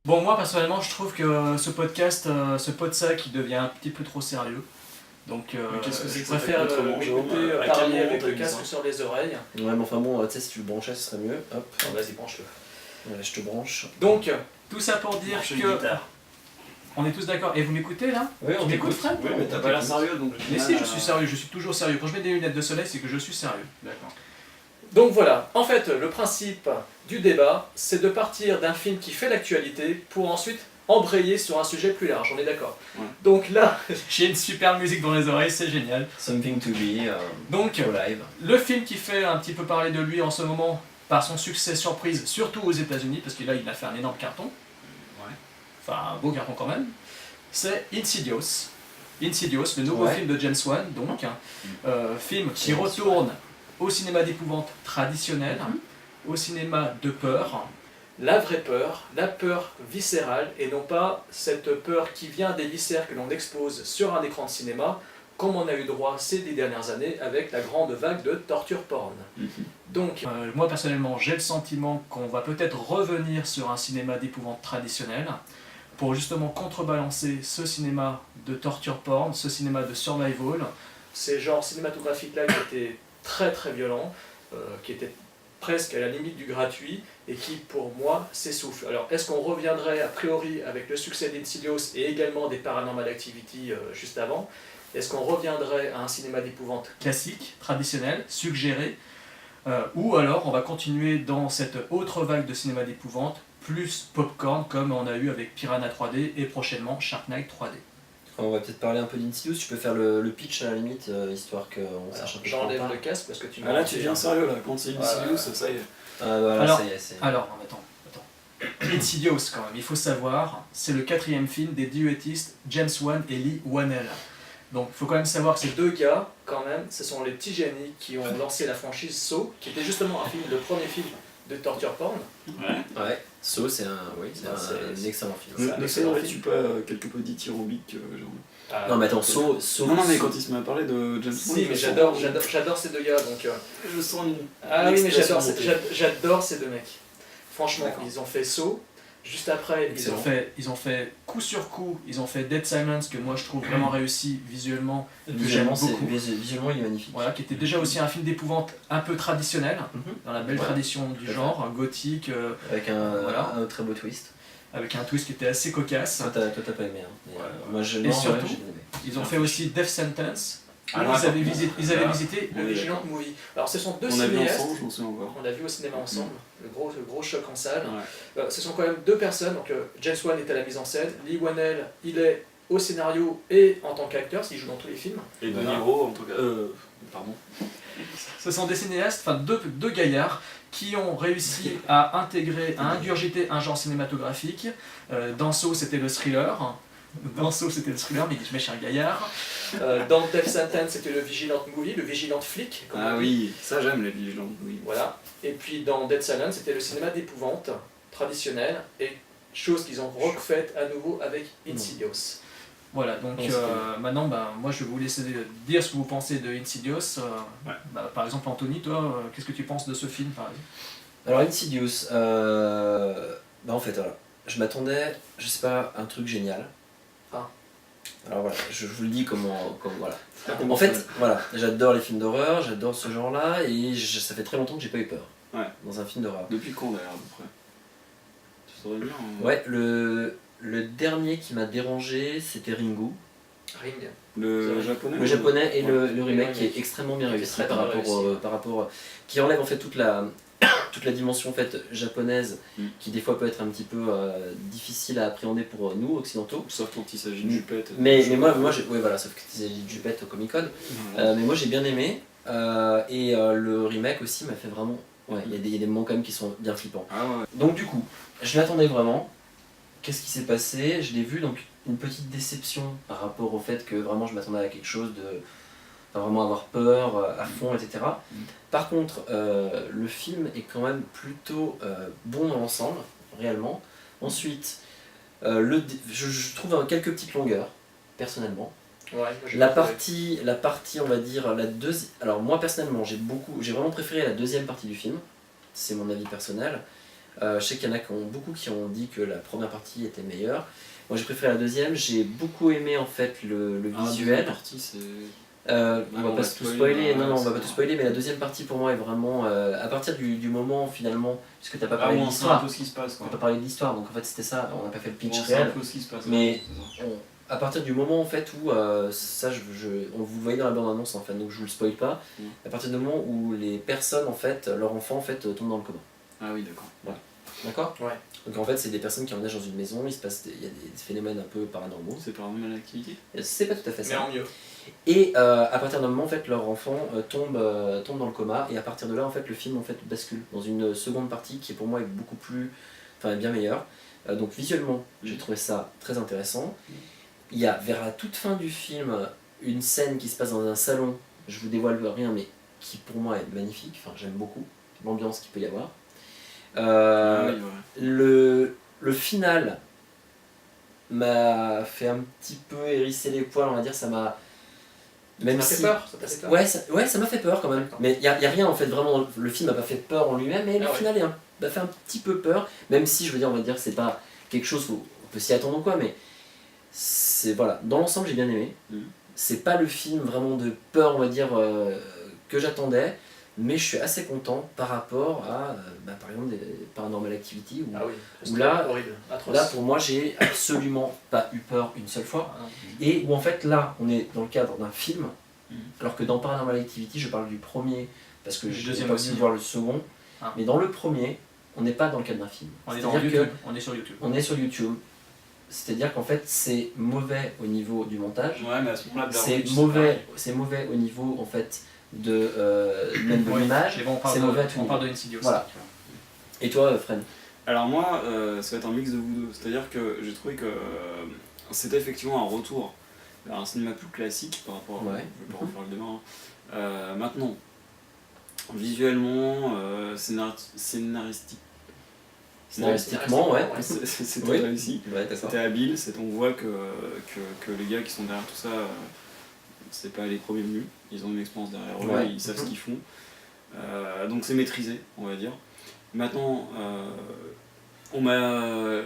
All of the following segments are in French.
Bon, moi personnellement, je trouve que ce podcast, ce podsac, il devient un petit peu trop sérieux. Donc, qu'est-ce que c'est je que ça préfère fait autrement, m'écouter à quel parler moment avec t'as le dit casque ça sur les oreilles. Ouais, mais enfin bon, tu sais, si tu le branchais, ce serait mieux. Hop, Vas-y, branche-le. voilà, je te branche. Donc, tout ça pour dire Brancher une que. guitare. On est tous d'accord. Et vous m'écoutez là? Oui, on Tu m'écoutes, t'écoute. Fred? Oui, mais t'as pas l'air sérieux donc. Mais si, je suis sérieux, je suis toujours sérieux. Quand je mets des lunettes de soleil, c'est que je suis sérieux. D'accord. Donc voilà, en fait, le principe du débat, c'est de partir d'un film qui fait l'actualité pour ensuite embrayer sur un sujet plus large, on est d'accord. Ouais. Donc là, j'ai une super musique dans les oreilles, c'est génial. Something to be, Donc, au live. le film qui fait un petit peu parler de lui en ce moment, par son succès surprise, surtout aux États-Unis, parce que là, il a fait un énorme carton, Ouais. enfin un beau carton quand même, c'est Insidious. Insidious, le nouveau Ouais. film de James Wan, donc, film qui retourne au cinéma d'épouvante traditionnel, au cinéma de peur, la vraie peur, la peur viscérale, et non pas cette peur qui vient des viscères que l'on expose sur un écran de cinéma, comme on a eu droit ces 10 dernières années avec la grande vague de torture porn. Donc, moi personnellement, j'ai le sentiment qu'on va peut-être revenir sur un cinéma d'épouvante traditionnel pour justement contrebalancer ce cinéma de torture porn, ce cinéma de survival, ces genres cinématographiques-là qui étaient très très violents, qui étaient presque à la limite du gratuit et qui pour moi s'essoufflent. Alors est-ce qu'on reviendrait a priori avec le succès d'Insidious et également des Paranormal Activity juste avant? Est-ce qu'on reviendrait à un cinéma d'épouvante classique, traditionnel, suggéré, ou alors on va continuer dans cette autre vague de cinéma d'épouvante, plus popcorn comme on a eu avec Piranha 3D et prochainement Shark Night 3D. On va peut-être parler un peu d'Insidious, tu peux faire le pitch à la limite, histoire qu'on sache un peu. J'enlève le casque parce que tu Ah là, tu deviens sérieux là. Quand c'est Insidious, ça y est. Ah voilà, Alors- ça y est, c'est... Alors, attends. Insidious quand même, il faut savoir, c'est le 4e film des duettistes James Wan et Lee Whannell. Donc il faut quand même savoir que ces deux gars, quand même, ce sont les petits génies qui ont lancé la franchise Saw, qui était justement le premier film de torture porn. Ouais. Ouais, Saw, c'est un c'est- excellent film. un Ne excellent saurais-tu pas quelques petits tyrobiques genre. Non mais attends, Saw... Non, mais quand il se met à parler de James Bond. Si, mais je sens- j'adore ces deux gars, donc... Je sens une. Ah oui, mais excitation j'adore montée. j'adore ces deux mecs. Franchement, D'accord. ils ont fait Saw, juste après, Excellent. ils ont fait coup sur coup, ils ont fait Dead Silence, que moi je trouve vraiment réussi visuellement, que j'aime Visuellement, beaucoup. visuellement, il est magnifique. Voilà, qui était déjà aussi un film d'épouvante un peu traditionnel, Mhm. dans la belle Ouais. tradition du Tout à genre, gothique, Avec Voilà. un très beau twist. avec un twist qui était assez cocasse. Toi, t'as pas aimé, hein. Mais, Ouais. moi, je... Et non, surtout- ouais, j'ai bien aimé. Ils ont fait aussi Death Sentence, où Ah, ils avaient voilà. visité le On est Vigilant Movie. Alors ce sont deux On a vu cinéastes, ensemble, je m'en souviens encore. on l'a vu au cinéma ensemble, le gros choc en salle. Ouais. Ce sont quand même deux personnes, donc James Wan est à la mise en scène, Lee Whannell, il est au scénario et en tant qu'acteur, s'il joue dans tous les films. Et De Voilà. Niro, en tout cas. Pardon. Ce sont des cinéastes, enfin deux gaillards, qui ont réussi à intégrer, à ingurgiter un genre cinématographique. Dans Saw, c'était le thriller. Dans Saw, c'était le thriller, mais je suis un gaillard. Dans Death Sentence, c'était le Vigilant Movie, le Vigilant Flic. comme Ah on dit. oui, ça j'aime les vigilants. Oui. Voilà. Et puis dans Dead Silence, c'était le cinéma d'épouvante traditionnel, et chose qu'ils ont refaite à nouveau avec Insidious. Voilà, donc Non, c'était- maintenant, moi je vais vous laisser dire ce que vous pensez de Insidious. Ouais. Par exemple, Anthony, toi, qu'est-ce que tu penses de ce film par exemple? Alors Insidious, en fait, voilà, je m'attendais, je sais pas, à un truc génial. Ah. Alors voilà, je vous le dis comme voilà. Ah, En fait, voilà, j'adore les films d'horreur, j'adore ce genre-là, et ça fait très longtemps que j'ai pas eu peur Ouais. dans un film d'horreur. Depuis quand d'ailleurs à peu près? Tu saurais dire Ouais, le dernier qui m'a dérangé, c'était Ringu, Ring. Le japonais le japonais, et Ouais. le remake qui est remake. extrêmement bien Qui est réussi très par bien rapport, réussi. par rapport, qui enlève en fait toute la dimension en fait japonaise, qui des fois peut être un petit peu difficile à appréhender pour nous occidentaux. Sauf quand il s'agit de jupette. Mais moi ouais, voilà, sauf que c'est du jupette au Comic Con. Mais moi j'ai bien aimé, et le remake aussi m'a fait vraiment. Ouais, il y a des moments quand même qui sont bien flippants. Ah ouais. Donc du coup, je l'attendais vraiment. Qu'est-ce qui s'est passé? Je l'ai vu, donc une petite déception par rapport au fait que vraiment je m'attendais à quelque chose de. Enfin, vraiment avoir peur à fond, etc. Par contre, le film est quand même plutôt bon dans l'ensemble, réellement. Ensuite, je trouve quelques petites longueurs, personnellement. Ouais, moi, j'ai La trouvé. partie, on va dire, la deuxième. Alors, moi personnellement, j'ai vraiment préféré la deuxième partie du film, c'est mon avis personnel. Je sais qu'il y en a beaucoup qui ont dit que la première partie était meilleure. Moi j'ai préféré la deuxième, j'ai beaucoup aimé en fait le visuel. La partie, c'est... On va pas tout spoiler, non, on va pas tout spoiler, mais la deuxième partie pour moi est vraiment à partir du moment finalement, puisque t'as pas parlé de on sait un l'histoire, peu ce qui se passe, quoi. t'as pas parlé de l'histoire, donc en fait c'était ça, on n'a pas fait le pitch On sait un réel, peu ce qui se passe. mais c'est ça. à partir du moment en fait où ça on vous le voyez dans la bande annonce en fait, donc je vous le spoil pas, à partir du moment où les personnes en fait, leur enfant en fait tombe dans le coma. Ah oui, d'accord. D'accord. Ouais. Donc en fait c'est des personnes qui emménagent dans une maison, il y a des phénomènes un peu paranormaux. C'est Paranormal Activity. C'est pas tout à fait Mais ça. en mieux. Et à partir d'un moment, en fait, leur enfant tombe dans le coma, et à partir de là, en fait, le film en fait bascule dans une seconde partie qui pour moi est beaucoup plus, enfin, bien meilleure. Donc visuellement, j'ai trouvé ça très intéressant. Il y a vers la toute fin du film une scène qui se passe dans un salon. Je vous dévoile rien, mais qui pour moi est magnifique. Enfin, j'aime beaucoup l'ambiance qu'il peut y avoir. Oui, Le final m'a fait un petit peu hérisser les poils, on va dire, ça m'a... Même ça t'a fait peur, ça t'a fait peur. Ouais, ça m'a fait peur quand même. D'accord. Mais il y a rien en fait, vraiment, le film m'a pas fait peur en lui-même, mais le final m'a fait un petit peu peur, même si je veux dire, on va dire que c'est pas quelque chose où on peut s'y attendre ou quoi, mais c'est voilà, dans l'ensemble j'ai bien aimé. C'est pas le film vraiment de peur, on va dire, que j'attendais, mais je suis assez content par rapport à, par exemple, des Paranormal Activity, où, Ah oui, où là, horrible, atroce. là pour moi j'ai absolument pas eu peur une seule fois. Et où en fait là on est dans le cadre d'un film, alors que dans Paranormal Activity je parle du premier parce que je n'ai pas aussi voir le second, mais dans le premier on n'est pas dans le cadre d'un film. On est dans YouTube, on est sur YouTube. On est sur YouTube, c'est-à-dire qu'en fait c'est mauvais au niveau du montage, ouais, mais à ce moment-là, c'est mauvais au niveau en fait de même de l'image, c'est mauvais à tout on niveau. parle de Insidious. Voilà. Et toi Fred? Alors moi, ça va être un mix de vous deux. C'est-à-dire que j'ai trouvé que c'était effectivement un retour vers un cinéma plus classique par rapport à... Ouais. Je vais pas refaire le débat. Hein. Maintenant, visuellement, Scénaristiquement, ouais. C'était Oui. réussi. Ouais, C'était habile. On voit que les gars qui sont derrière tout ça, c'est pas les premiers venus. Ils ont une expérience derrière eux, Ouais. ils savent ce qu'ils font. Donc c'est maîtrisé, on va dire. Maintenant, on m'a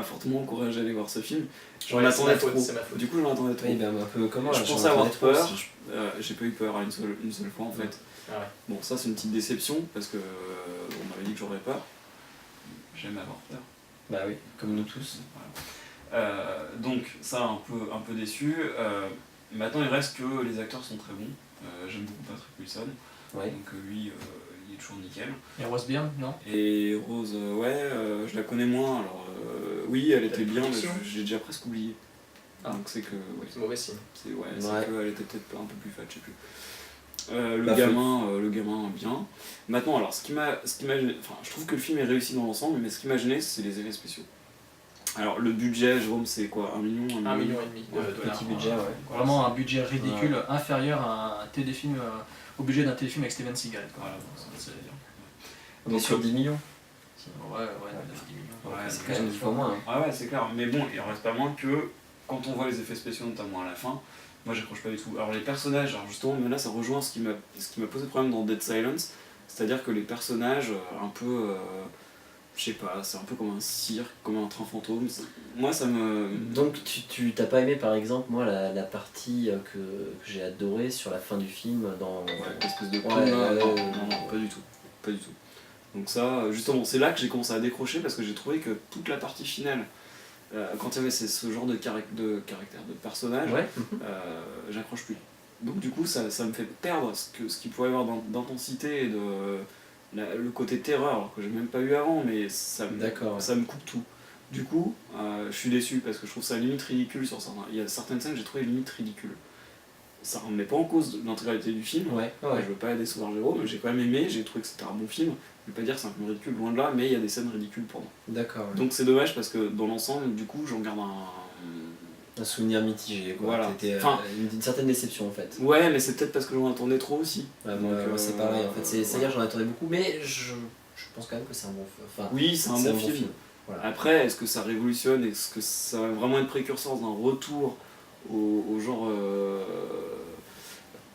fortement encouragé à aller voir ce film. J'en attendais trop. C'est ma faute. Du coup, j'en attendais trop. Oui, ben un peu comment Je pensais avoir peur. J'ai pas eu peur une seule fois en fait. Ah ouais. Bon, ça c'est une petite déception parce que on m'avait dit que j'aurais peur. J'aime avoir peur. Bah oui, comme nous tous. Voilà. Donc ça un peu déçu. Maintenant il reste que les acteurs sont très bons. J'aime beaucoup Patrick Wilson. Ouais. Donc lui il est toujours nickel. Et Rose Byrne, non? Et Rose, je la connais moins. Alors oui, elle était bien, mais j'ai déjà presque oublié. Ah. Donc c'est que C'est mauvais signe. c'est qu'elle était peut-être un peu plus fat, je sais plus. Le Bah, gamin bien. Maintenant, alors ce qui m'a gêné, enfin je trouve que le film est réussi dans l'ensemble, mais ce qui m'a gêné c'est les effets spéciaux. Alors le budget, Jérôme, c'est quoi, 1 million, 1,5 million de dollars. Petit budget, ouais. Vraiment un budget ridicule, inférieur à un téléfilm, au budget d'un téléfilm avec Steven Seagal. Voilà, c'est à dire. On est sur 10 millions. Ouais, 10 millions. Ouais, C'est quand même 10 fois moins. Hein. Ah ouais, c'est clair, mais bon, il en reste pas moins que quand on voit les effets spéciaux, notamment à la fin, moi j'accroche pas du tout. Alors les personnages, alors justement, mais là ça rejoint ce qui m'a posé problème dans Dead Silence, c'est-à-dire que les personnages, un peu, je sais pas, c'est un peu comme un cirque, comme un train fantôme. Moi ça me... Donc tu t'as pas aimé par exemple moi la partie que j'ai adorée sur la fin du film dans... l'espèce de Ouais, non, pas du tout. Pas du tout. Donc ça, justement, c'est là que j'ai commencé à décrocher parce que j'ai trouvé que toute la partie finale, quand il y avait ce genre de caractère, de personnage, Ouais. j'accroche plus. Donc du coup, ça me fait perdre ce qu'il pourrait y avoir d'intensité et le côté terreur, alors que j'ai même pas eu avant, mais ça me coupe tout. Du coup, je suis déçu parce que je trouve ça limite ridicule sur certains. Il y a certaines scènes que j'ai trouvé limite ridicules. Ça ne remet pas en cause l'intégralité du film. Je veux pas décevoir Jérôme, mais j'ai quand même aimé, j'ai trouvé que c'était un bon film. Je vais pas dire que c'est un film ridicule, loin de là, mais il y a des scènes ridicules pour moi. D'accord. Ouais. Donc c'est dommage parce que dans l'ensemble, du coup, j'en garde un souvenir mitigé, quoi. Voilà. C'était une certaine déception en fait. Ouais, mais c'est peut-être parce que j'en attendais trop aussi. Ouais, moi c'est pareil en fait. C'est-à-dire j'en attendais beaucoup, mais je pense quand même que c'est un bon film. Enfin, oui, c'est un bon film. Voilà. Après, est-ce que ça révolutionne, est-ce que ça va vraiment être précurseur d'un retour au genre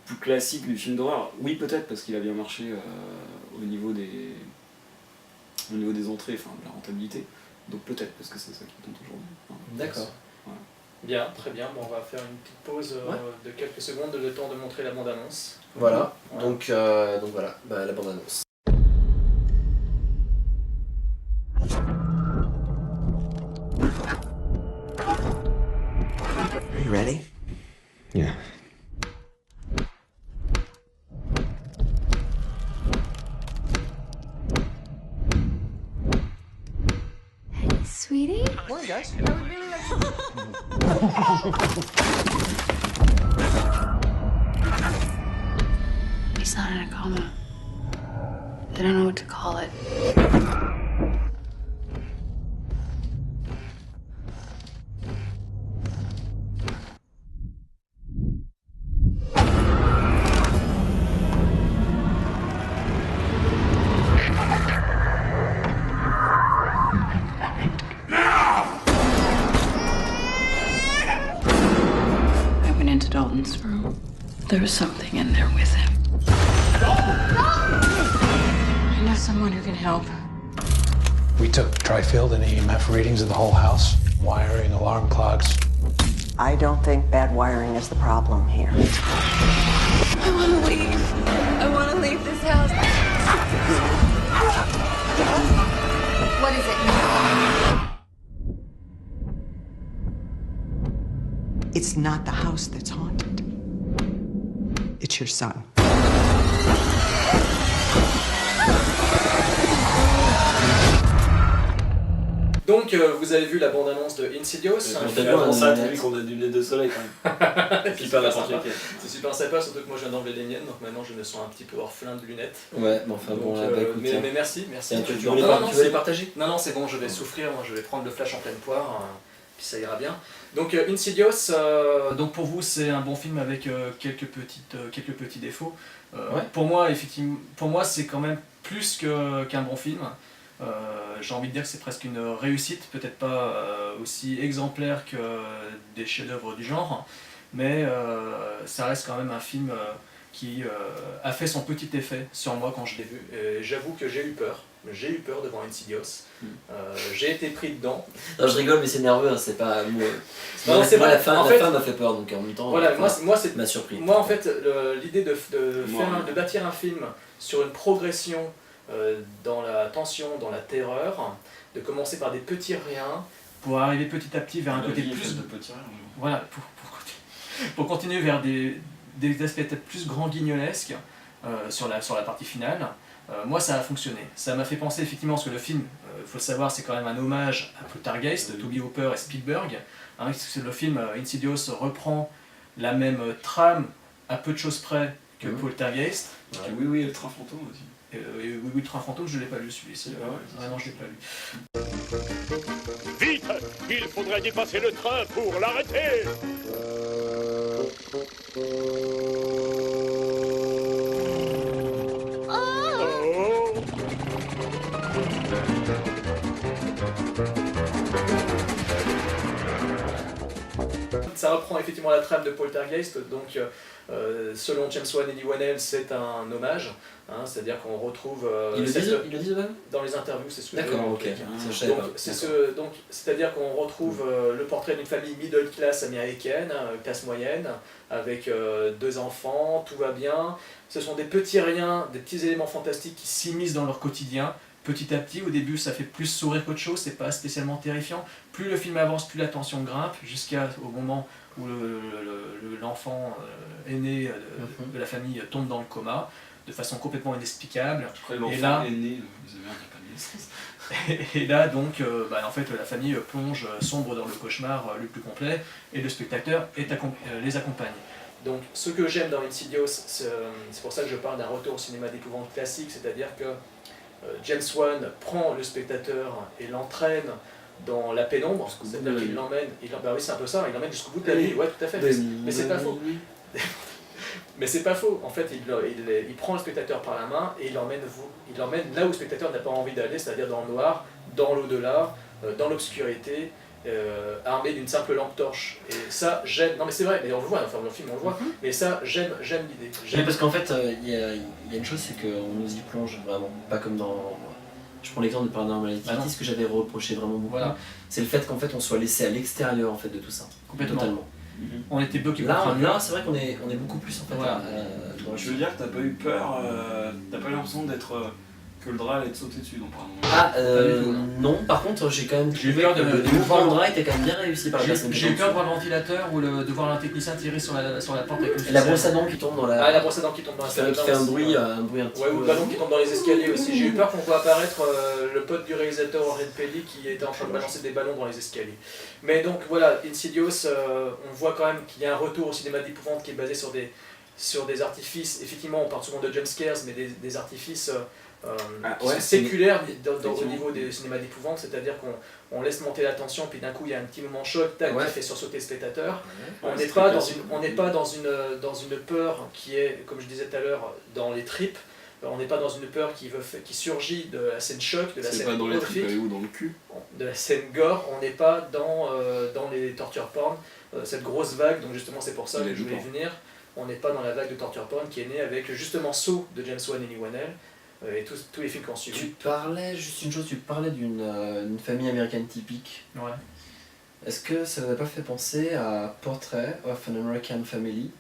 plus classique du film d'horreur? Oui, peut-être, parce qu'il a bien marché au niveau au niveau des entrées, enfin de la rentabilité. Donc peut-être, parce que c'est ça qui compte aujourd'hui. Enfin, D'accord. voilà. Bien, très bien. Bon, on va faire une petite pause de quelques secondes, le temps de montrer la bande-annonce. Voilà, donc voilà, la bande-annonce. Are you ready? Yeah. Hey, sweetie. Morning, guys. I would really like He's not in a coma. They don't know what to call it. I went into Dalton's room. There was something in there with him. I know someone who can help. We took tri-field and EMF readings of the whole house, wiring, alarm clocks. I don't think bad wiring is the problem here. I want to leave. I want to leave this house. What is it? It's not the house that's haunted. It's your son. Donc, vous avez vu la bande-annonce de Insidious. On t'a vu avant ça, t'as vu qu'on a du lunettes de soleil quand même. C'est super sympa. C'est super sympa, surtout que moi je viens d'enlever les miennes, donc maintenant je me sens un petit peu orphelin de lunettes. Ouais, mais enfin bon, Donc, bah écoute. mais merci. Tiens, tu Non, veux non, les c'est- partager? Non, c'est bon, je vais souffrir, moi je vais prendre le flash en pleine poire, puis ça ira bien. Donc Insidious, donc pour vous c'est un bon film avec quelques petits défauts. Ouais. Pour moi, effectivement, pour moi c'est quand même plus qu'un bon film. J'ai envie de dire que c'est presque une réussite, peut-être pas aussi exemplaire que des chefs-d'œuvre du genre, mais ça reste quand même un film qui a fait son petit effet sur moi quand je l'ai vu. Et j'avoue que j'ai eu peur devant Insidious. J'ai été pris dedans. Non, je rigole, mais c'est nerveux, hein, c'est pas. Non, c'est vrai. La fin En fait- m'a fait peur, donc en même temps. Voilà, enfin, moi c'est m'a surpris. moi en fait l'idée de Moi, bâtir un film sur une progression dans la tension, dans la terreur, de commencer par des petits riens pour arriver petit à petit vers un côté plus de petits rien. voilà pour continuer vers des aspects peut-être plus grand guignolesques sur la partie finale. Moi ça a fonctionné, ça m'a fait penser effectivement, parce que le film, faut le savoir, c'est quand même un hommage à Poltergeist de Toby Hooper et Spielberg, hein, le film Insidious reprend la même trame à peu de choses près que Poltergeist. Oui, le train fantôme aussi. Oui, le train fantôme, je l'ai pas lu celui-ci. Non, je l'ai pas lu. Vite! Il faudrait dépasser le train pour l'arrêter! Oh! Ça reprend effectivement la trame de Poltergeist, donc selon James Wan et Lee Whannell, c'est un hommage, hein, c'est-à-dire qu'on retrouve Ils le disent même? dans les interviews, c'est ce que D'accord, j'ai ok. écrit. Ça, je savais Donc, pas. c'est-à-dire qu'on retrouve le portrait d'une famille middle class américaine, classe moyenne, avec 2 enfants, tout va bien. Ce sont des petits riens, des petits éléments fantastiques qui s'immiscent dans leur quotidien. Petit à petit, au début, ça fait plus sourire qu'autre chose, c'est pas spécialement terrifiant. Plus le film avance, plus la tension grimpe, jusqu'au moment où l'enfant aîné de la famille tombe dans le coma, de façon complètement inexplicable. Je crois que l'enfant Et là- est né, vous avez un pas de naissance. Et là, donc, en fait, la famille plonge sombre dans le cauchemar le plus complet, et le spectateur les accompagne. Donc, ce que j'aime dans Insidious, c'est pour ça que je parle d'un retour au cinéma d'épouvante classique, c'est-à-dire que James Wan prend le spectateur et l'entraîne dans la pénombre, c'est-à-dire qu'il l'emmène, bah oui, c'est un peu ça, il l'emmène jusqu'au bout de la nuit, ouais, tout à fait, mais c'est pas faux. Mais c'est pas faux, en fait, il prend le spectateur par la main et il l'emmène là où le spectateur n'a pas envie d'aller, c'est-à-dire dans le noir, dans l'au-delà, dans l'obscurité, armé d'une simple lampe torche. Et ça, j'aime. Non mais c'est vrai, mais on le voit, enfin dans le film on le voit, mais ça, j'aime l'idée. Mais parce qu'en fait, il y a une chose, c'est qu'on nous y plonge vraiment, pas comme dans Je prends l'exemple de Paranormal Activity, ce que j'avais reproché vraiment beaucoup, c'est le fait qu'en fait on soit laissé à l'extérieur en fait de tout ça. Complètement. Totalement. On était bloqués. Là c'est vrai qu'on est beaucoup plus en fait. Je veux dire que t'as pas eu peur, t'as pas eu l'impression d'être que le drap allait te sauter dessus dans Paranormal. Ah non, par contre j'ai quand même eu peur de le mouvement de drap était quand même bien réussi par la personne. J'ai eu peur de voir le ventilateur ou de voir un technicien tirer sur la porte avec une la brosse à dents qui tombe dans la. Ah, la brosse à dents qui tombe dans la salle. Qui fait un bruit un petit peu. Ou le ballon qui tombe dans les escaliers aussi. J'ai eu peur qu'on voit apparaître le pote du réalisateur Warren Pelly qui était en train de balancer des ballons dans les escaliers. Mais donc voilà, Insidious, on voit quand même qu'il y a un retour au cinéma d'épouvante qui est basé sur des artifices. Effectivement, on parle souvent de jumpscares, mais des artifices séculaires au niveau des cinémas d'épouvante, c'est-à-dire qu'on laisse monter la tension, puis d'un coup il y a un petit moment choc, tac, qui fait sursauter le spectateur. On n'est pas dans une peur qui est, comme je disais tout à l'heure, dans les tripes. On n'est pas dans une peur qui surgit de la scène choc, de la scène horrifique, ou dans le cul. De la scène gore. On n'est pas dans les torture porn, cette grosse vague, donc justement c'est pour ça que je voulais venir. On n'est pas dans la vague de torture porn qui est née avec justement Saw de James Wan et Lee Whannell et tous les films qui ont suivi. Tu parlais, juste une chose, tu parlais d'une famille américaine typique. Ouais. Est-ce que ça vous a pas fait penser à Portrait of an American Family ?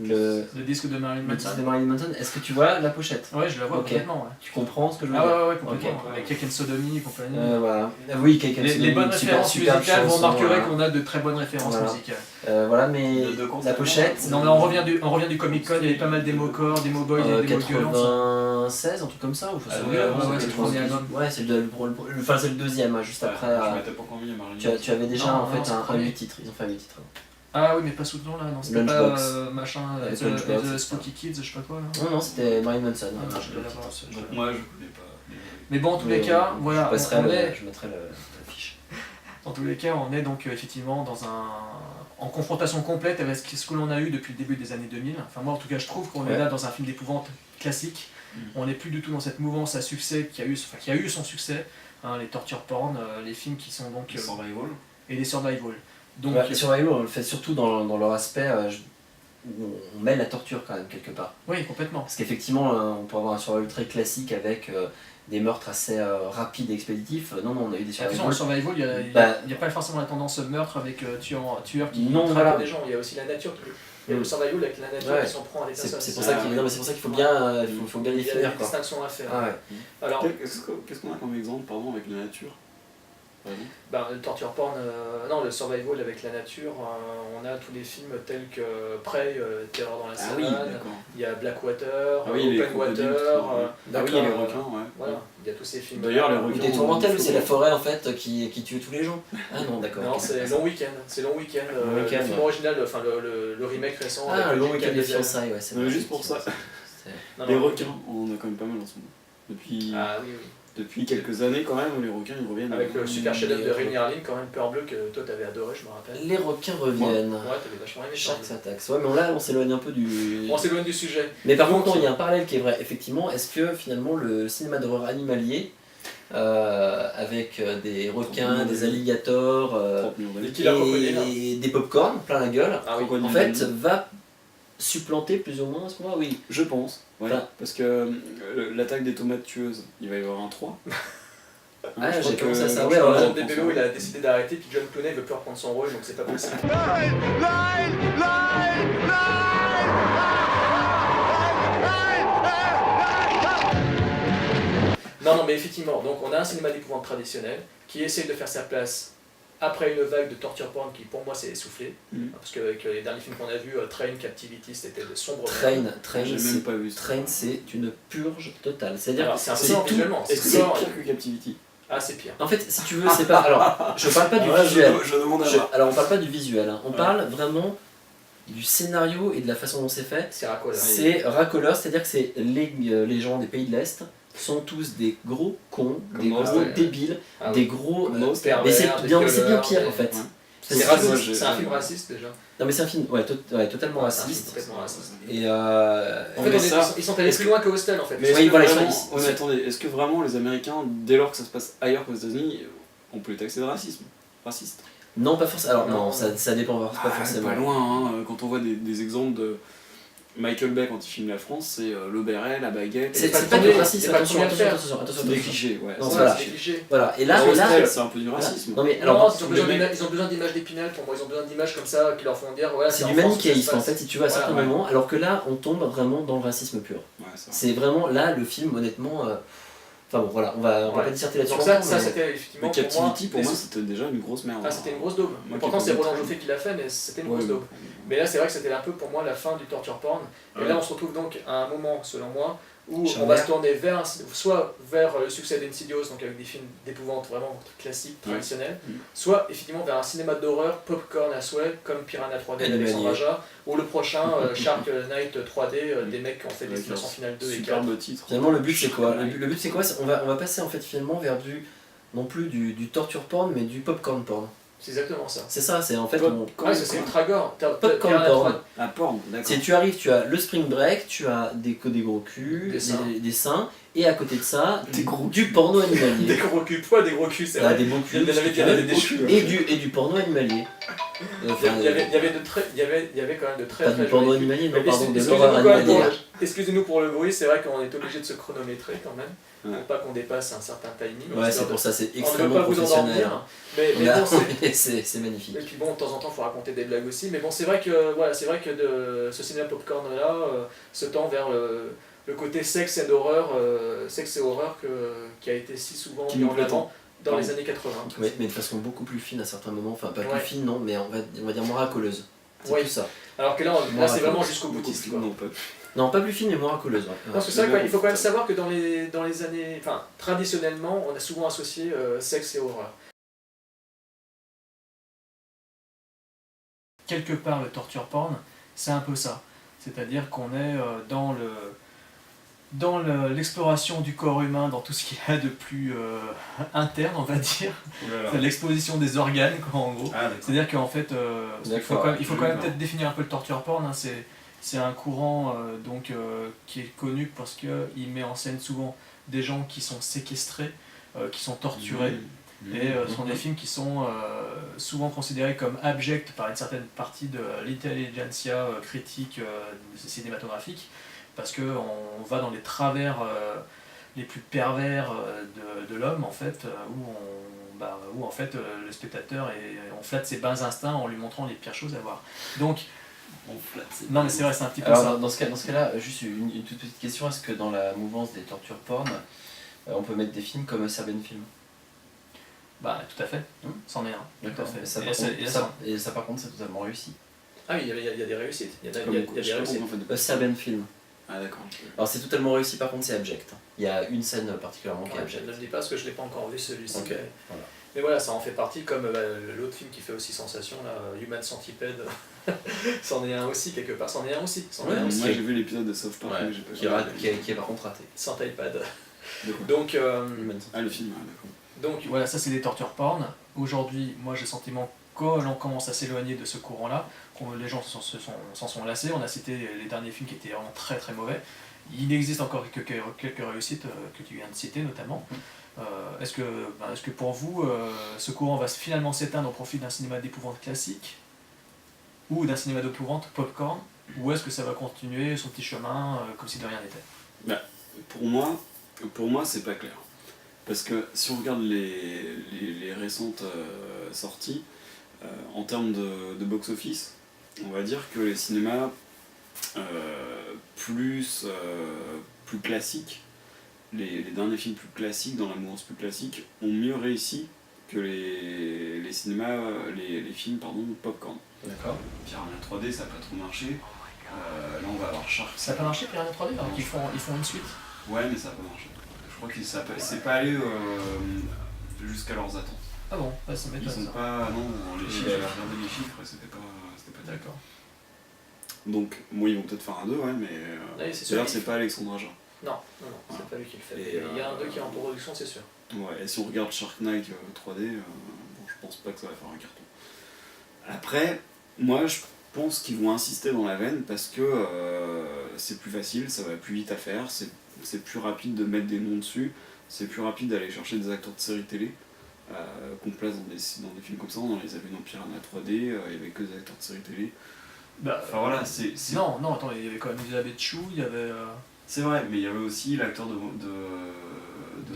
Le disque de Marilyn Manson. Le disque de Marilyn Manson, est-ce que tu vois la pochette ? Ouais, je la vois complètement. Ouais. Tu comprends ce que je veux dire ? Ouais, complètement. Avec Cake and Sodomy et compagnie. Voilà. Oui, Cake and Sodomy. Les bonnes références musicales, vous remarquerez qu'on a de très bonnes références musicales. Voilà, mais la pochette. Non, mais on revient du Comic Con, il y avait pas mal d'émo-core, d'émo-boys, des démo-gueulants. 96, un truc comme ça, ou c'est le premier album. Ouais, c'est le deuxième, juste après. Tu avais déjà en fait un 8 titres, ils ont fait un 8 titres. Ah oui, mais pas sous le nom là, non, c'était pas machin, The Spooky Kids, je sais pas quoi là. Non, c'était Marilyn Manson. Moi je connais pas. Mais bon, en tous les cas, voilà, je mettrai l'affiche. En tous les cas, on est donc effectivement en confrontation complète avec ce que l'on a eu depuis le début des années 2000. Enfin moi en tout cas je trouve qu'on est là dans un film d'épouvante classique. On n'est plus du tout dans cette mouvance à succès qui a eu son succès, les torture porn, les films qui sont donc... survival. Et les survival. Donc, les survival, on le fait surtout dans leur aspect où on met la torture quand même quelque part. Oui, complètement. Parce qu'effectivement, on peut avoir un survival très classique avec des meurtres assez rapides et expéditifs. Non, on a eu des survival. Dans le survival, il n'y a pas forcément la tendance meurtre avec tueur qui traque des gens. Il y a aussi la nature qui... Il y a le survival avec la nature qui s'en prend à l'état. C'est pour ça qu'il faut bien définir. Il y a une distinction à faire. Alors, qu'est-ce qu'on a comme exemple avec la nature ? Le torture porn, le survival avec la nature, on a tous les films tels que Prey, Terreur dans la savane, il y a Blackwater, Open Water, les requins, voilà, il y a tous ces films. D'ailleurs, les requins. Des tourmentelles, c'est la forêt en fait qui tue tous les gens. Ah non, d'accord. Non, c'est Long Weekend, le film original, enfin le remake récent. Ah, Long Weekend des fiançailles, ouais, c'est vrai. Juste pour ça, les requins, on en a quand même pas mal en ce moment. Depuis quelques années quand même, les requins ils reviennent. Avec le super chef-d'œuvre de Rémi Harlin, quand même, Peur Bleue, que toi t'avais adoré, je me rappelle. Les requins reviennent. Ouais, t'avais vachement aimé. Chaque s'attaque. Ouais, mais là on s'éloigne un peu du... On s'éloigne du sujet. Mais par contre, il y a un parallèle qui est vrai. Effectivement, est-ce que finalement le cinéma d'horreur animalier, avec des requins, des alligators, et des pop-corn plein la gueule, en fait va supplanter plus ou moins ce qu'on voit, oui. Je pense. Ouais, parce que l'attaque des tomates tueuses, il va y avoir un 3. J'ai pensé à ça. Jean Debello, il a décidé d'arrêter, puis John Clooney veut plus reprendre son rôle, donc c'est pas possible. Non, mais effectivement, donc on a un cinéma d'épouvante traditionnel qui essaye de faire sa place après une vague de torture porn qui pour moi s'est essoufflée, parce qu'avec les derniers films qu'on a vus, Train, Captivity, c'était de sombres... Train, c'est une purge totale. C'est-à-dire que c'est tout... Est-ce que c'est pire que Captivity ? Ah, c'est pire. En fait, si tu veux, c'est pas... Alors, je parle pas du visuel. Alors, on parle pas du visuel, on parle vraiment du scénario et de la façon dont c'est fait. C'est racoleur. C'est racoleur, c'est-à-dire que c'est les gens des pays de l'Est sont tous des gros cons, des gros débiles, des gros... mais c'est bien pire en fait. C'est un film raciste déjà. Non mais c'est un film totalement raciste. Et en fait, ils sont allés plus loin que Hostel en fait. Mais attendez, est-ce que vraiment les Américains, dès lors que ça se passe ailleurs qu'aux États-Unis, on peut les taxer de racisme ? Raciste ? Non, pas forcément. Alors non, ça dépend pas forcément. Pas loin, quand on voit des exemples Michael Bay, quand il filme la France, c'est le béret, la baguette. C'est pas pas tourné, du racisme, c'est pas attention, tourné à attention, faire. attention, attention, C'est des attention. clichés, ouais. Non, c'est voilà. c'est des clichés. Voilà, et là, C'est un peu du racisme. Non mais Alors, alors, ils ont besoin d'images d'Épinal pour moi, ils ont besoin d'images comme ça qui leur font dire voilà, c'est en du France que ça se manichéisme en passe. fait, si tu veux, à certains Voilà, moments, alors que là, on tombe vraiment dans le racisme pur. Ouais, ça. C'est vraiment là, le film, honnêtement. Enfin bon, voilà, on va Ouais. pas disserter là-dessus. Donc ça longtemps, mais- c'était effectivement Mais Captivity, pour moi, des- c'était déjà une grosse merde. Ah, c'était une grosse daube. Moi, Pourtant, qui c'est ai pas Roland vu. Joffé qui l'a fait, mais c'était une Ouais, grosse daube. Mais là, c'est vrai que c'était un peu pour moi la fin du torture porn. Et Ouais. là, on se retrouve donc à un moment, selon moi, où Charnière. on va se tourner vers, soit vers le succès d'Insidious, donc avec des films d'épouvante vraiment classiques, Ouais. traditionnels, Mm. soit effectivement vers un cinéma d'horreur, popcorn à souhait, comme Piranha 3D d'Alexandre Animalier. Aja, ou le prochain Shark Night 3D, des mecs qui ont fait Destination Finale 2 et 4. Superbe titre. Finalement, le but c'est quoi? Le but c'est quoi? On va passer en fait finalement vers non plus du torture porn, mais du popcorn porn. C'est exactement ça. C'est ça, c'est en fait. Ah, c'est ultra gore. Popcorn Piranha porn. 3D. Ah, porn, d'accord. C'est tu arrives, tu as le spring break, tu as des gros culs, des seins, et à côté de ça, du porno Des animalier. gros culs, pas des gros culs, c'est Ah, vrai. des beaux Il y culs. en avait des cheveux. Et du porno animalier. Il y avait quand même de très Pas très du porno jolis films. animalier, non, Mais pardon, des excusez-nous horreurs quand même animalières. excusez-nous pour le bruit, c'est vrai qu'on est obligé de se chronométrer quand même, Ouais. pour pas qu'on dépasse un certain timing. Ouais, c'est Histoire pour ça, c'est on ne veut extrêmement pas vous professionnel. endormir, mais Là, bon, c'est magnifique. et puis bon, de temps en temps, il faut raconter des blagues aussi. Mais bon, c'est vrai que voilà, c'est vrai que ce cinéma popcorn là se tend vers le côté sexe et horreur, qui a été si souvent Qui mis nous en plaît avant dans tant. les années 80. Ouais, mais de façon beaucoup plus fine à certains moments, enfin pas Ouais. plus fine non, mais on va dire moins racoleuse. C'est Ouais. plus ça. Alors que là, Moi, c'est raconte. vraiment jusqu'au boutiste. Quoi. Non, pas. Non, pas plus fine mais moins racoleuse. Ouais. Parce que c'est vrai qu'il faut quand même savoir que dans les années... Enfin, traditionnellement, on a souvent associé sexe et horreur. Quelque part, le torture porn, c'est un peu ça. C'est-à-dire qu'on est dans l'exploration du corps humain, dans tout ce qu'il y a de plus interne, on va dire. C'est l'exposition des organes, quoi, en gros. Ah, d'accord. C'est-à-dire qu'en fait, il faut quand même D'accord. peut-être définir un peu le torture porn. Hein, c'est un courant qui est connu parce qu'il met en scène souvent des gens qui sont séquestrés, qui sont torturés, et ce sont des films qui sont souvent considérés comme abjects par une certaine partie de l'intelligentsia critique cinématographique, parce qu'on va dans les travers les plus pervers de l'homme, en fait, où en fait le spectateur on flatte ses bas instincts en lui montrant les pires choses à voir. Donc, non mais c'est vrai, c'est un petit peu Alors ça. dans ce cas-là, juste une toute petite question, est-ce que dans la mouvance des tortures porn, on peut mettre des films comme Serbian Film? Bah tout à fait, c'en est un. D'accord. Tout à fait. Et ça, Et par ça- contre, et ça, par contre, c'est totalement réussi. Ah oui, il y a des réussites. Il y a Comme des je sais pas réussites. comment on fait de- Serbian Film. Ah, d'accord. Alors c'est totalement réussi, par contre c'est abject. Il y a une scène particulièrement qui est Ouais, je abjecte. ne le dis pas parce que je ne l'ai pas encore vu celui-ci. Ok, Mais... voilà. mais voilà, ça en fait partie, comme l'autre film qui fait aussi sensation, là, Human Centipede. C'en est un aussi, quelque part. C'en est un aussi. Ouais, Moi, j'ai vu l'épisode de South Park, Ouais, mais j'ai pas qui est par contre raté. Sans iPad. De quoi Donc, Ah, le film, ah, d'accord. donc voilà, ça c'est des tortures porn. Aujourd'hui, moi j'ai le sentiment que l'on commence à s'éloigner de ce courant-là, les gens s'en sont lassés. On a cité les derniers films qui étaient vraiment très très mauvais. Il existe encore quelques réussites que tu viens de citer notamment. Est-ce que pour vous, ce courant va finalement s'éteindre au profit d'un cinéma d'épouvante classique ou d'un cinéma d'épouvante popcorn, ou est-ce que ça va continuer son petit chemin comme si de rien n'était? Pour moi, c'est pas clair. Parce que si on regarde les récentes sorties, en termes de box-office, on va dire que les cinémas plus classiques, les derniers films plus classiques, dans la mouvance plus classique, ont mieux réussi que les cinémas, les films popcorn. D'accord. Piranha 3D, ça n'a pas trop marché. Là, on va avoir Shark. Ça n'a pas marché Piranha 3D alors qu'ils font une suite? Ouais, mais ça n'a pas marché. Je crois que c'est pas allé jusqu'à leurs attentes. Ah bon, ouais, ça Ils m'étonne sont ça. pas. Non, les chiffres, j'avais regardé les chiffres et c'était pas D'accord. Donc, moi, ils vont peut-être faire un 2, ouais, mais. Oui, c'est sûr. D'ailleurs, c'est pas Alexandre Aja. Non, c'est pas lui qui le fait. Et, il y a un 2 qui est en production, c'est sûr. Ouais, et si on regarde Shark Night 3D, bon, je pense pas que ça va faire un carton. Après, moi, je pense qu'ils vont insister dans la veine parce que c'est plus facile, ça va plus vite à faire, c'est plus rapide de mettre des noms dessus, c'est plus rapide d'aller chercher des acteurs de séries télé qu'on place dans des films comme ça. On les avait dans Piranha 3D, il y avait que des acteurs de séries télé. Bah, Enfin voilà, c'est... Non, attends, il y avait quand même Elizabeth Shue, il y avait... C'est vrai, mais il y avait aussi l'acteur de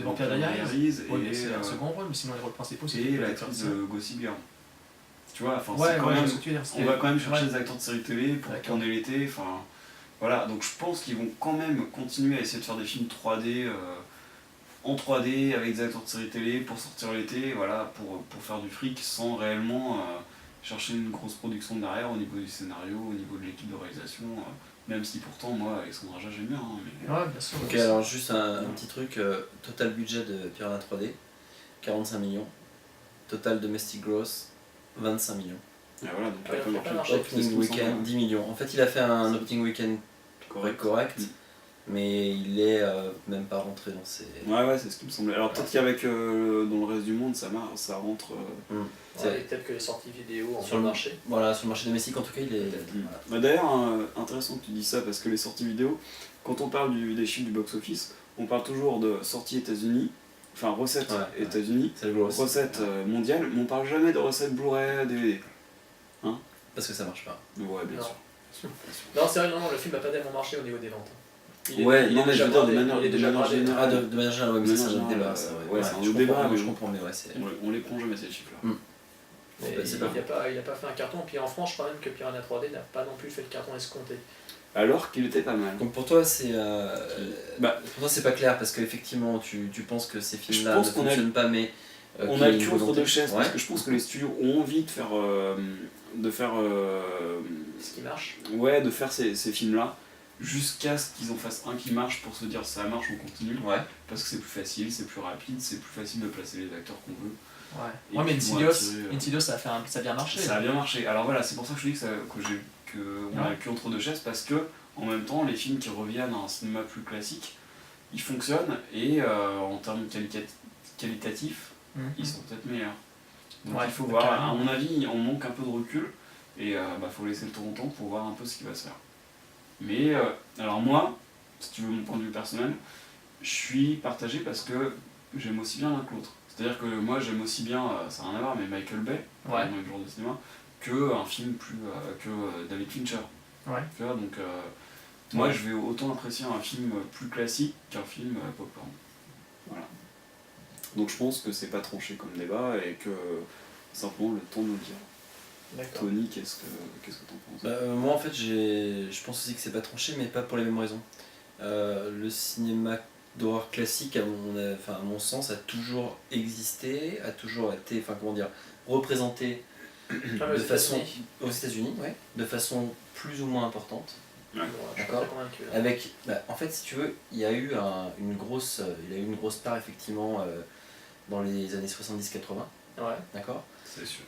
Vampire Diaries. et c'est un second rôle, mais sinon les rôles principaux, c'est... Et l'actrice de Gossip Girl. Tu vois, enfin, ouais, c'est quand même... on va quand même chercher des acteurs de série télé pour tourner l'été, enfin... Voilà, donc je pense qu'ils vont quand même continuer à essayer de faire des films 3D, en 3D, avec des acteurs de série télé, pour sortir l'été, voilà, pour faire du fric, sans réellement chercher une grosse production derrière, au niveau du scénario, au niveau de l'équipe de réalisation, même si pourtant, moi, Alexandre Aja, j'aime bien. Mais... Ouais, bien sûr. Ok, alors juste un petit truc, total budget de Piranha 3D, 45 millions, total domestic gross, 25 millions. Et voilà, donc il a fait pas marcher. Opening weekend, 10 millions. En fait, il a fait un opening weekend correct. Mais il est même pas rentré dans ses... Ouais, c'est ce qui me semblait. Alors peut-être qu'avec dans le reste du monde, ça rentre... Peut-être que les sorties vidéo sur le marché. Voilà, sur le marché domestique, en tout cas, il est... Voilà. Bah, d'ailleurs, intéressant que tu dis ça, parce que les sorties vidéo, quand on parle des chiffres du box-office, on parle toujours de sorties États-Unis, enfin recettes États-Unis, recettes mondiales, mais on parle jamais de recettes Blu-ray, DVD. Hein? Parce que ça marche pas. Ouais, bien sûr. Non, c'est vrai, non, le film n'a pas tellement marché au niveau des ventes. Ouais, non, mais je veux dire de manière générale. De manière générale, ouais, mais ça, c'est un autre débat. Ouais, c'est un autre débat, mais je comprends, mais ouais, c'est... On les prend jamais ces chiffres-là. Il n'a pas fait un carton, puis en France, je crois même que Piranha 3D n'a pas non plus fait le carton escompté. Alors qu'il était pas mal. Donc pour toi, c'est pas clair, parce qu'effectivement, tu penses que ces films-là ne fonctionnent pas, mais... on a le cul entre deux chaises, parce que je pense que les studios ont envie de faire... ce qui marche. Ouais, de faire ces films-là, jusqu'à ce qu'ils en fassent un qui marche pour se dire ça marche, on continue. Ouais. Parce que c'est plus facile, c'est plus rapide, c'est plus facile de placer les acteurs qu'on veut. Ouais, mais Insidious, ça a bien marché. Ça a bien marché. Alors voilà, c'est pour ça que je dis qu'on a le cul entre deux chaises, parce que en même temps, les films qui reviennent à un cinéma plus classique, ils fonctionnent, et en termes qualitatifs, ils sont peut-être meilleurs. Donc il faut voir, à mon avis, on manque un peu de recul, et faut laisser le temps au temps pour voir un peu ce qui va se faire. Mais alors moi, si tu veux mon point de vue personnel, je suis partagé parce que j'aime aussi bien l'un que l'autre. C'est-à-dire que moi j'aime aussi bien, ça n'a rien à voir, mais Michael Bay, dans le genre de cinéma, qu'un film que David Fincher. Ouais. Tu vois, donc moi je vais autant apprécier un film plus classique qu'un film popcorn. Voilà. Donc je pense que c'est pas tranché comme débat et que simplement le temps nous le dira. D'accord. Tony, qu'est-ce que t'en penses? Moi en fait je pense aussi que c'est pas tranché, mais pas pour les mêmes raisons. Le cinéma d'horreur classique à mon sens a toujours existé, a toujours été représenté de façon aux États-Unis, de façon plus ou moins importante. Ouais. D'accord. Avec, en fait, si tu veux, il y a eu une grosse part effectivement dans les années 70-80. Ouais. D'accord. C'est sûr.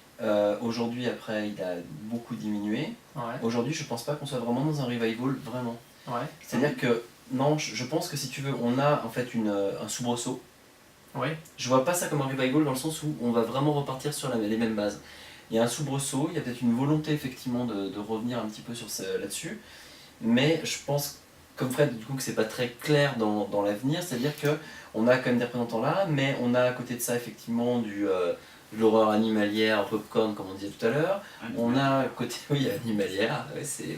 Aujourd'hui, après, il a beaucoup diminué. Ouais. Aujourd'hui, je pense pas qu'on soit vraiment dans un revival, vraiment. Ouais. C'est-à-dire que non, je pense que si tu veux, on a en fait un soubresaut. Ouais. Je vois pas ça comme un revival dans le sens où on va vraiment repartir sur les mêmes bases. Il y a un soubresaut, il y a peut-être une volonté effectivement de revenir un petit peu là-dessus, mais je pense, comme Fred, du coup, que c'est pas très clair dans l'avenir, c'est-à-dire que on a quand même des représentants là, mais on a à côté de ça effectivement de l'horreur animalière, popcorn comme on disait tout à l'heure. On a à côté, animalière,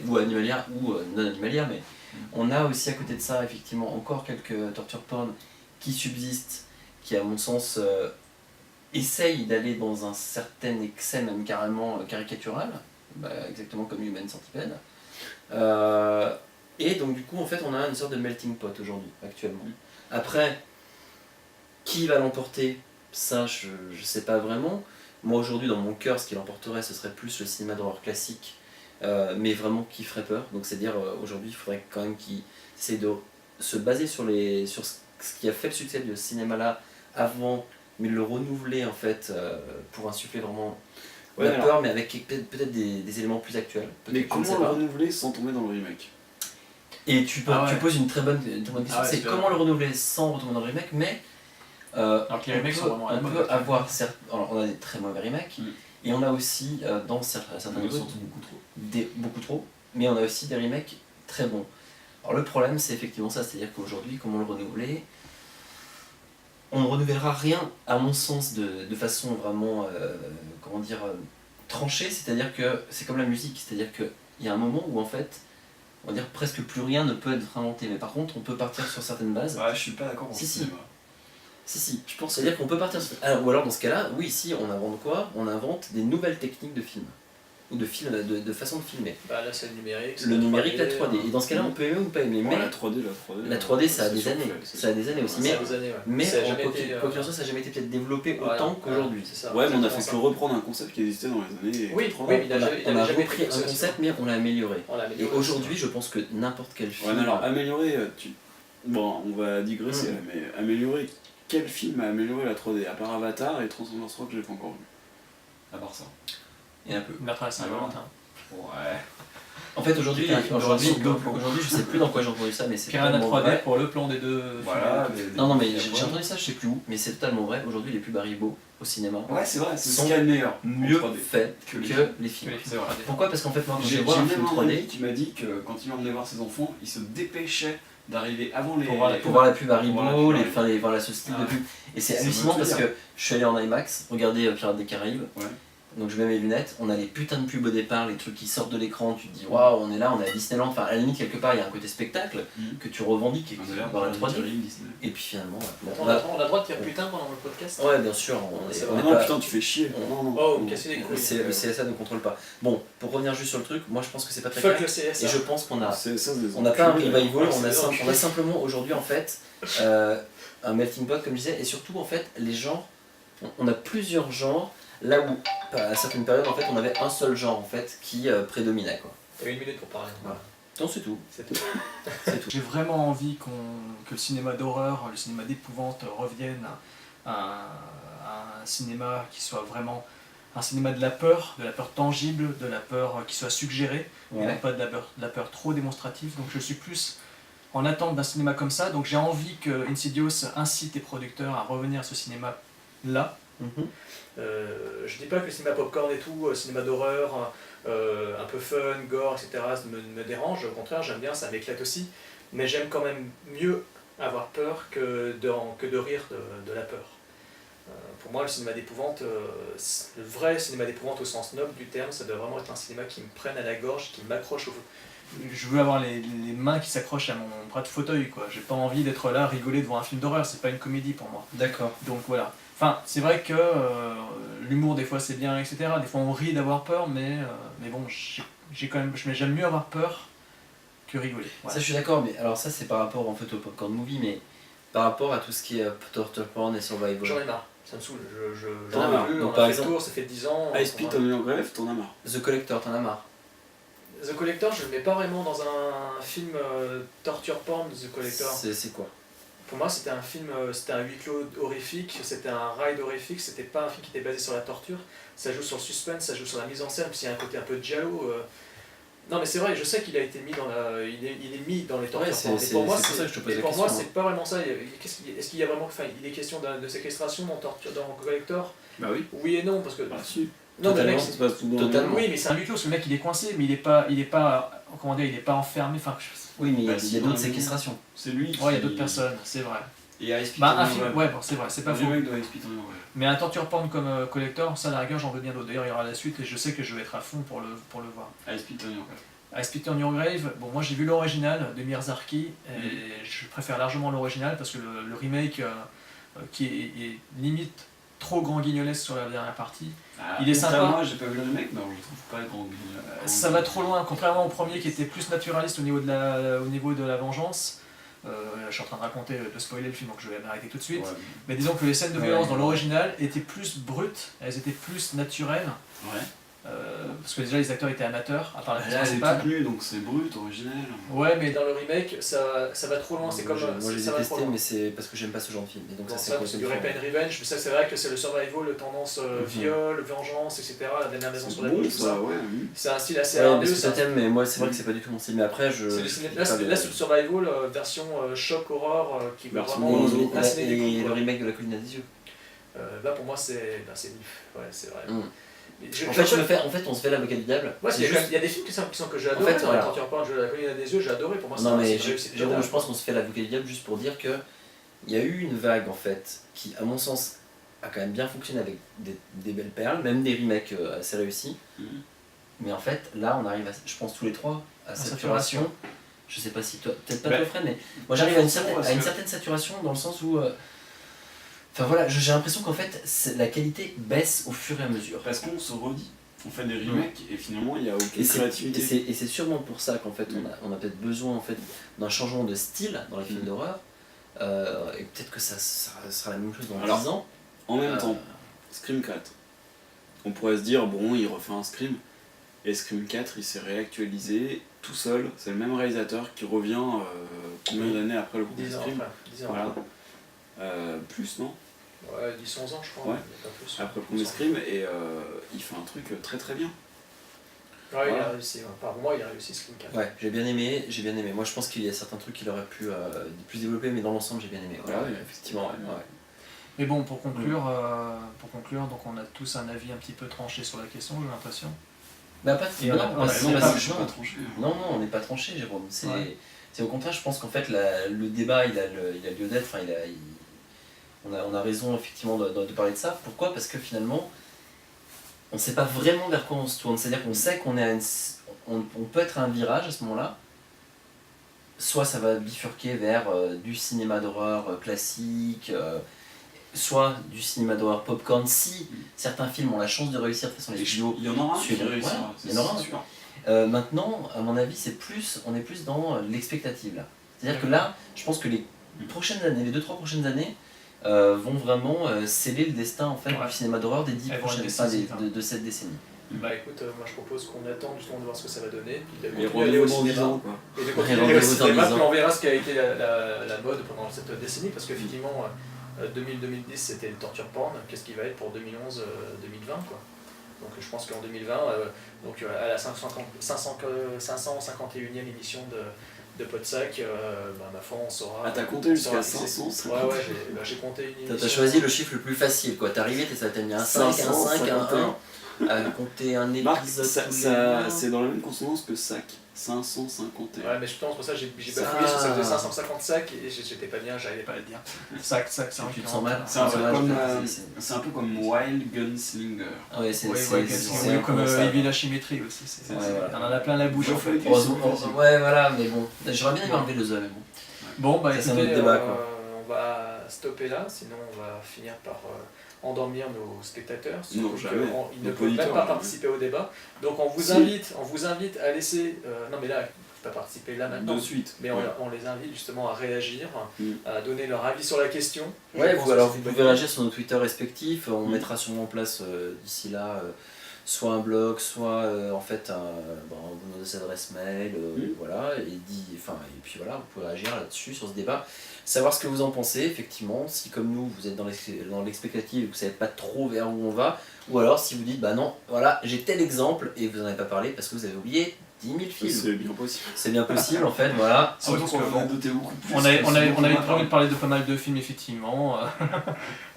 ou animalière ou non animalière, mais on a aussi à côté de ça effectivement encore quelques torture porn qui subsistent, qui à mon sens essayent d'aller dans un certain excès même carrément caricatural, exactement comme Human Centipede. Et donc du coup en fait on a une sorte de melting pot aujourd'hui, actuellement. Après, qui va l'emporter? Ça je sais pas vraiment. Moi aujourd'hui dans mon cœur ce qui l'emporterait ce serait plus le cinéma d'horreur classique, mais vraiment qui ferait peur. Donc c'est-à-dire aujourd'hui il faudrait quand même qu'ils essayent de se baser sur ce qui a fait le succès de ce cinéma là avant, mais le renouveler en fait pour insuffler vraiment la peur, mais avec peut-être des éléments plus actuels. Mais comment le renouveler sans tomber dans le remake? Et tu poses une très bonne question, c'est comment le renouveler sans retomber dans le remake, mais alors que les remakes sont vraiment on peut avoir on a des très mauvais remakes, et on a aussi dans certains niveaux beaucoup trop, mais on a aussi des remakes très bons. Alors le problème c'est effectivement ça, c'est-à-dire qu'aujourd'hui comment le renouveler? On ne renouvellera rien à mon sens de façon vraiment tranchée, c'est-à-dire que c'est comme la musique, c'est-à-dire que il y a un moment où en fait, on va dire presque plus rien ne peut être inventé. Mais par contre, on peut partir sur certaines bases. Ouais, je suis pas d'accord. Si, je pense. C'est-à-dire qu'on peut partir sur... ou alors dans ce cas-là, oui, si, on invente quoi? On invente des nouvelles techniques de film. Ou de film, de façon de filmer. Bah là c'est le numérique. Le numérique, la 3D. Et dans ce cas-là, on peut aimer ou pas aimer. Mais la 3D. La 3D, ça a des années. Ça a des années aussi. Mais quoi qu'il en soit, ça n'a jamais été peut-être développé autant qu'aujourd'hui. Ouais, mais on a fait que reprendre un concept qui existait dans les années 80. Oui, on a repris un concept, mais on l'a amélioré. Et aujourd'hui, je pense que n'importe quel film... Ouais, mais alors, améliorer... Bon, on va digresser, là, mais améliorer... Quel film a amélioré la 3D? À part Avatar et Transformers 3 que j'ai pas encore vu. À part ça. Il y a un peu. Meurtre à la Saint-Valentin. Ouais. En fait, aujourd'hui, je sais plus dans quoi j'ai entendu ça, mais c'est Piranha 3D vrai. pour le plan des deux. Voilà. Non, mais j'ai entendu ça, je sais plus où, mais c'est totalement vrai. Aujourd'hui, les pubs Haribo au cinéma. Ouais, c'est vrai, c'est ce qu'il y a de meilleur. Mieux fait que les films. C'est vrai. Pourquoi? Parce qu'en fait, moi, quand j'ai vois un film 3D, qui m'a dit que quand il emmenait voir ses enfants, il se dépêchait d'arriver avant les... Pour voir la pub Haribo, voir ce style de pub. Et c'est hallucinant parce que je suis allé en IMAX, regarder Pirates des Caraïbes. Donc je mets mes lunettes, on a les putains de pubs au départ, les trucs qui sortent de l'écran, tu te dis waouh, on est là, on est à Disneyland, enfin à la limite quelque part il y a un côté spectacle que tu revendiques et que tu vas la 3D. Et puis finalement, on a le droit de dire putain pendant le podcast. Ouais, bien sûr, non, putain, tu fais chier. Oh, me casser les couilles. Le CSA ne contrôle pas. Bon, pour revenir juste sur le truc, moi je pense que c'est pas très clair. Et je pense qu'on a pas un revival, on a simplement aujourd'hui en fait un melting pot comme je disais, et surtout en fait les genres, on a plusieurs genres. Là où, à certaines périodes, en fait, on avait un seul genre en fait qui prédominait quoi. T'as 1 minute pour parler. Voilà. Non, c'est tout. C'est tout. J'ai vraiment envie que le cinéma d'horreur, le cinéma d'épouvante revienne à un cinéma qui soit vraiment un cinéma de la peur tangible, de la peur qui soit suggérée, et non pas de la peur trop démonstrative. Donc je suis plus en attente d'un cinéma comme ça. Donc j'ai envie que Insidious incite les producteurs à revenir à ce cinéma-là. Je dis pas que le cinéma popcorn et tout, cinéma d'horreur, un peu fun, gore, etc. me dérange, au contraire j'aime bien, ça m'éclate aussi, mais j'aime quand même mieux avoir peur que de rire de la peur. Pour moi le cinéma d'épouvante, le vrai cinéma d'épouvante au sens noble du terme, ça doit vraiment être un cinéma qui me prenne à la gorge, qui m'accroche au... Je veux avoir les mains qui s'accrochent à mon bras de fauteuil, quoi. J'ai pas envie d'être là, rigoler devant un film d'horreur, c'est pas une comédie pour moi. D'accord. Donc voilà. Enfin, c'est vrai que l'humour des fois c'est bien, etc. Des fois on rit d'avoir peur, mais bon, j'aime mieux avoir peur que rigoler. Voilà. Ça je suis d'accord, mais alors ça c'est par rapport en fait au popcorn movie, mais par rapport à tout ce qui est torture porn et survival. J'en ai marre, ça me saoule. J'en ai marre. Donc par exemple, ça fait 10 ans. Ice Pit on Your Grave, t'en as marre. The Collector, t'en as marre. The Collector, je le mets pas vraiment dans un film torture porn. The Collector. C'est quoi? Pour moi, c'était un film, c'était un huis clos horrifique, c'était un ride horrifique, c'était pas un film qui était basé sur la torture. Ça joue sur le suspense, ça joue sur la mise en scène, puis il y a un côté un peu giallo. Non, mais c'est vrai, je sais qu'il a été mis dans il est mis dans les tortures porn. Et pour moi, c'est pas vraiment ça. Est-ce qu'il y a vraiment, enfin, il est question de séquestration dans Collector? Bah oui. Oui et non, parce que. Bah si. Non, mais mec, ça se passe tout totalement. Oui, mais c'est un huis clos, parce que le mec il est coincé, mais il est pas comment dire, il est pas enfermé. Enfin, oui, mais il y a d'autres séquestrations. C'est lui. Ouais, il y a d'autres personnes, c'est vrai. Et Ice Pit un film, ouais, bon, c'est vrai, c'est pas faux. Mais un torture porn comme Collector, ça, à la rigueur, j'en veux bien d'autres. D'ailleurs, il y aura la suite et je sais que je vais être à fond pour le voir. Ice Pit on Your Grave. Ice Pit on Your Grave, bon, moi j'ai vu l'original de Miyazaki et je préfère largement l'original parce que le remake qui est limite trop grand guignolesque sur la dernière partie, il est sympa. Moi j'ai pas vu le remake, mais je trouve pas grand guignolesque. Ça va trop loin, contrairement au premier qui était plus naturaliste au niveau de la vengeance. Je suis en train de raconter, de spoiler le film, donc je vais m'arrêter tout de suite. Ouais. Mais disons que les scènes de violence dans l'original étaient plus brutes, elles étaient plus naturelles. Ouais. Parce que déjà les acteurs étaient amateurs, à part la principale. Là, elle est toute nue, donc c'est brut, original. Ouais, mais dans le remake, ça va trop loin. C'est comme. Moi j'ai détesté, mais c'est parce que j'aime pas ce genre de film. Et donc bon, ça c'est du Rape and Revenge, mais ça c'est vrai que c'est le survival, le tendance viol, vengeance, etc. La dernière maison sur la boule, tout ça. Ouais, c'est un style assez hargneux. Ouais, mais mais moi c'est vrai que c'est pas du tout mon style. Mais après, là c'est le survival, version choc horror, qui va vraiment assassiner des coups. Et le remake de La Colline à des yeux. Là pour moi c'est ouais, c'est vrai. En fait, on se fait l'avocat du diable. Ouais, il y a des films que j'ai adoré. Dans la torture porn, La Colline à des yeux, j'ai adoré. Pour moi, non, mais Jérôme, je pense qu'on se fait l'avocat du diable juste pour dire que il y a eu une vague en fait qui, à mon sens, a quand même bien fonctionné avec des belles perles, même des remakes assez réussis. Mais en fait, là, on arrive, je pense, tous les trois à saturation. Je sais pas si toi, peut-être pas toi, Fred, mais moi j'arrive à une certaine saturation dans le sens où. Enfin voilà, j'ai l'impression qu'en fait, la qualité baisse au fur et à mesure. Parce qu'on se redit. On fait des remakes et finalement il n'y a aucune créativité. Et c'est sûrement pour ça qu'en fait on a peut-être besoin en fait, d'un changement de style dans les films d'horreur. Et peut-être que ça sera la même chose dans 10 ans. En même temps, Scream 4. On pourrait se dire, bon, il refait un Scream. Et Scream 4, il s'est réactualisé tout seul. C'est le même réalisateur qui revient combien d'années après le premier Scream. 10 ans. Voilà. Plus, non? Ouais, 10-11 ans, je crois. Ouais. Pas plus. Après le premier Scream, et il fait un truc très très bien. Ouais, il a réussi. Par moi, il a réussi Scream 4. Ouais, j'ai bien aimé. Moi, je pense qu'il y a certains trucs qu'il aurait pu plus développer, mais dans l'ensemble, j'ai bien aimé. Voilà, effectivement. Ouais. Mais bon, pour conclure, donc on a tous un avis un petit peu tranché sur la question, j'ai l'impression. Bah pas tranché. Non, on n'est pas tranché, Jérôme. C'est au contraire, je pense qu'en fait, le débat, il a lieu d'être. Enfin, on a raison effectivement de parler de ça. Pourquoi ? Parce que finalement, on ne sait pas vraiment vers quoi on se tourne. C'est-à-dire qu'on sait qu'on est on peut être à un virage à ce moment-là. Soit ça va bifurquer vers du cinéma d'horreur classique, soit du cinéma d'horreur popcorn, si certains films ont la chance de réussir. De toute façon, les studios il y en aura un qui réussira. Il y en aura un. Maintenant, à mon avis, on est plus dans l'expectative là. C'est-à-dire que là, je pense que les 2-3 prochaines années vont vraiment sceller le destin en fait, du cinéma d'horreur des 10 prochaines années, de cette décennie. Bah écoute, moi je propose qu'on attende justement de voir ce que ça va donner, puis de continuer à aller au cinéma. Et de continuer à aller au cinéma, puis on verra ce qui a été la mode pendant cette décennie, parce qu'effectivement, 2000-2010 c'était le torture porn, qu'est-ce qui va être pour 2011-2020 quoi. Donc je pense qu'en 2020, donc à la 551e émission de Podsac, ma foi on saura... Ah t'as compté jusqu'à 500? Ouais, j'ai compté une émission... T'as choisi le chiffre le plus facile quoi, t'es arrivé, t'as mis un 5, un 5, un 1, à compter un épisode... Marc, c'est dans la même consonance que sac, 551. Ouais mais je pense pour ça j'ai bafouillé sur celle de 550 sacs et j'étais pas bien, j'arrivais pas à le dire. Sac, tu te sens mal. C'est un peu comme Wild Gunslinger. Ouais, c'est comme Evil Asymmetry aussi, on en a plein la bouche en fait. Ouais voilà, mais bon, j'aurais bien aimé enlever le The, mais bon. Bon bah écoutez, on va stopper là, sinon on va finir par endormir nos spectateurs, non, jamais. Ils ne peuvent même pas participer au débat. Donc on vous invite à laisser, non mais là, pas participer là maintenant, de suite. Mais on les invite justement à réagir, à donner leur avis sur la question. Ouais, vous pouvez réagir sur nos Twitter respectifs, on mettra sûrement en place d'ici là soit un blog, soit en fait nos adresses mail, voilà, et puis voilà, vous pouvez réagir là-dessus sur ce débat, savoir ce que vous en pensez, effectivement, si comme nous vous êtes dans l'expectative et que vous savez pas trop vers où on va, ou alors si vous dites bah non, voilà, j'ai tel exemple et vous en avez pas parlé parce que vous avez oublié 10 000 films. C'est bien possible. C'est bien possible en fait, voilà. Surtout qu'on a noté beaucoup plus. On avait prévu de parler de pas mal de films effectivement,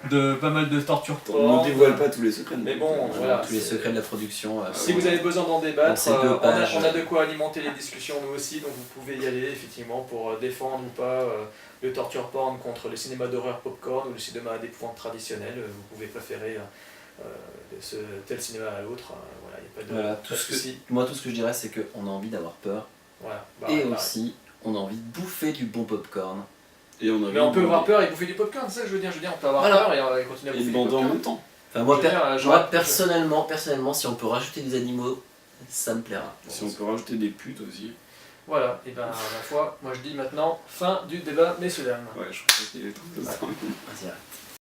de pas mal de torture porn. On ne dévoile pas tous les secrets. Mais bon, voilà. Tous les secrets de la production. Si vous avez besoin d'en débattre, on a de quoi alimenter les discussions nous aussi, donc vous pouvez y aller effectivement pour défendre ou pas le torture porn contre le cinéma d'horreur popcorn ou le cinéma d'épouvante traditionnel. Vous pouvez préférer tel cinéma à l'autre, voilà, il n'y a pas de souci. Moi tout ce que je dirais c'est qu'on a envie d'avoir peur, voilà, aussi on a envie de bouffer du bon popcorn. Mais on peut avoir peur et bouffer du popcorn, c'est ça que je veux dire, on peut avoir peur et continuer à bouffer du popcorn. En même temps. Enfin, moi personnellement, si on peut rajouter des animaux, ça me plaira. Si on peut rajouter des putes aussi. Voilà, et à la fois, moi je dis maintenant, fin du débat, messieurs dames. Ouais, je crois qu'il est temps de ça. Vas-y, arrête.